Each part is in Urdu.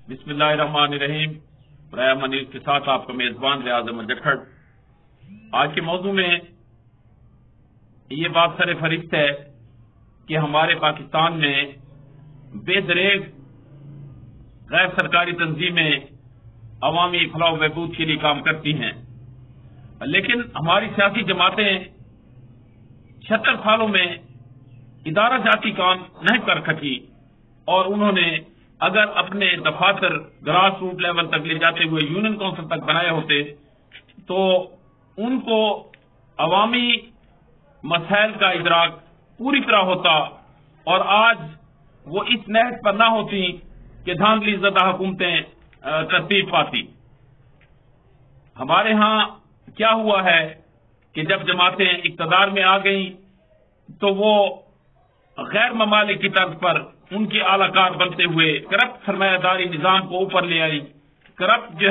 بسم اللہ الرحمن الرحیم۔ برائے منیز کے ساتھ آپ کا میزبان ریاض احمد جکھڑ۔ آج کے موضوع میں یہ بات سر فہرست ہے کہ ہمارے پاکستان میں بے دریغ غیر سرکاری تنظیمیں عوامی فلاح و بہبود کے لیے کام کرتی ہیں، لیکن ہماری سیاسی جماعتیں 76 سالوں میں ادارہ جاتی کام نہیں کر سکی، اور انہوں نے اگر اپنے دفاتر گراس روٹ لیول تک لے جاتے ہوئے یونین کونسل تک بنائے ہوتے تو ان کو عوامی مسائل کا ادراک پوری طرح ہوتا، اور آج وہ اس نہج پر نہ ہوتی کہ دھاندلی زدہ حکومتیں ترتیب پاتی۔ ہمارے ہاں کیا ہوا ہے کہ جب جماعتیں اقتدار میں آ گئیں تو وہ غیر ممالک کی طرز پر ان کے اعلی کار بنتے ہوئے کرپٹ سرمایہ داری نظام کو اوپر لے آئی، کرپٹ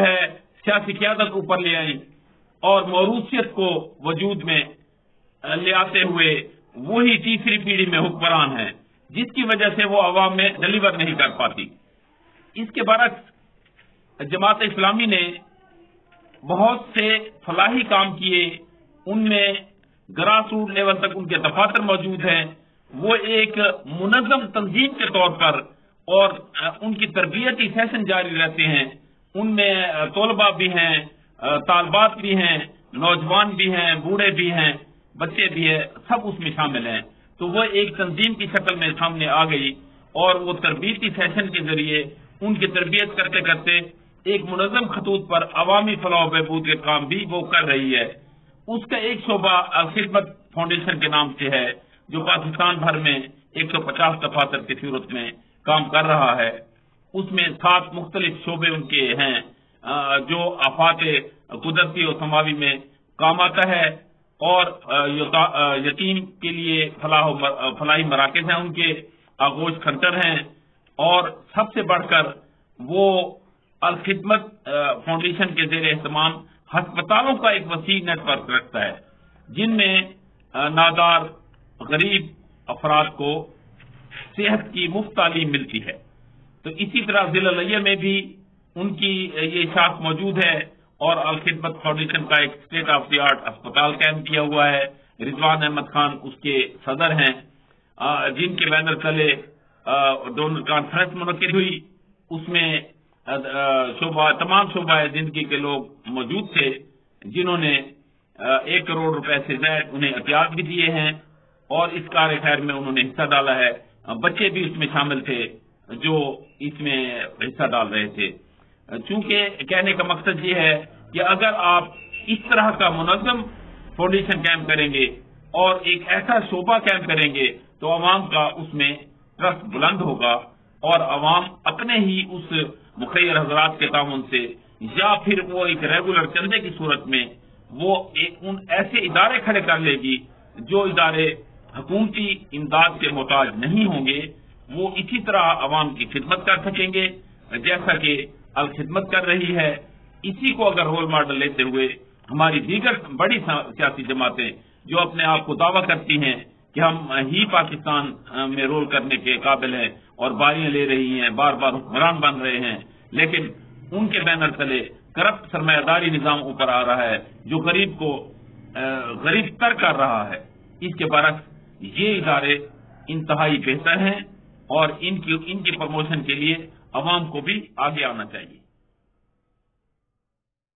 سیاسی قیادت اوپر لے آئی، اور موروثیت کو وجود میں لے آتے ہوئے وہی تیسری پیڑھی میں حکمران ہیں، جس کی وجہ سے وہ عوام میں ڈلیور نہیں کر پاتی۔ اس کے برعکس جماعت اسلامی نے بہت سے فلاحی کام کیے، ان میں گراس روٹ لیول تک ان کے دفاتر موجود ہیں، وہ ایک منظم تنظیم کے طور پر، اور ان کی تربیتی سیشن جاری رہتے ہیں، ان میں طلباء بھی ہیں، طالبات بھی ہیں، نوجوان بھی ہیں، بوڑھے بھی ہیں، بچے بھی ہیں، سب اس میں شامل ہیں۔ تو وہ ایک تنظیم کی شکل میں سامنے آ گئی، اور وہ تربیتی سیشن کے ذریعے ان کی تربیت کرتے کرتے ایک منظم خطوط پر عوامی فلاح و بہبود کے کام بھی وہ کر رہی ہے۔ اس کا ایک شعبہ الخدمت فاؤنڈیشن کے نام سے ہے، جو پاکستان بھر میں 150 دفاتر کی صورت میں کام کر رہا ہے۔ اس میں 7 مختلف شعبے ان کے ہیں، جو آفات قدرتی اور سماوی میں کام آتا ہے، اور یتیم کے لیے فلاحی مراکز ہیں، ان کے آغوش سینٹر ہیں، اور سب سے بڑھ کر وہ الخدمت فاؤنڈیشن کے زیر اہتمام ہسپتالوں کا ایک وسیع نیٹ ورک رکھتا ہے، جن میں نادار غریب افراد کو صحت کی مفت تعلیم ملتی ہے۔ تو اسی طرح ضلع لیہ میں بھی ان کی یہ شاخ موجود ہے، اور الخدمت فاؤنڈیشن کا ایک اسٹیٹ آف دی آرٹ اسپتال قائم کیا ہوا ہے۔ رضوان احمد خان اس کے صدر ہیں، جن کے بینر تلے ڈونر کانفرنس منعقد ہوئی۔ اس میں تمام شعبہ زندگی کے لوگ موجود تھے، جنہوں نے 1 کروڑ روپے سے زائد انہیں عطیات بھی دیے ہیں، اور اس کار خیر میں انہوں نے حصہ ڈالا ہے۔ بچے بھی اس میں شامل تھے جو اس میں حصہ ڈال رہے تھے۔ چونکہ کہنے کا مقصد یہ ہے کہ اگر آپ اس طرح کا منظم فاؤنڈیشن قائم کریں گے اور ایک ایسا شعبہ قائم کریں گے تو عوام کا اس میں ٹرسٹ بلند ہوگا، اور عوام اپنے ہی اس مخیر حضرات کے تعاون سے، یا پھر وہ ایک ریگولر چندے کی صورت میں وہ ان ایسے ادارے کھڑے کر لے گی جو ادارے حکومتی امداد کے محتاج نہیں ہوں گے، وہ اسی طرح عوام کی خدمت کر سکیں گے جیسا کہ الخدمت کر رہی ہے۔ اسی کو اگر رول ماڈل لیتے ہوئے ہماری دیگر بڑی سیاسی جماعتیں جو اپنے آپ کو دعویٰ کرتی ہیں کہ ہم ہی پاکستان میں رول کرنے کے قابل ہیں اور باریاں لے رہی ہیں، بار بار حکمران بن رہے ہیں، لیکن ان کے بینر تلے کرپٹ سرمایہ داری نظام اوپر آ رہا ہے جو غریب کو غریب تر کر رہا ہے، اس کے برعکس یہ ادارے انتہائی بہتر ہیں، اور ان کی پروموشن کے لیے عوام کو بھی آگے آنا چاہیے۔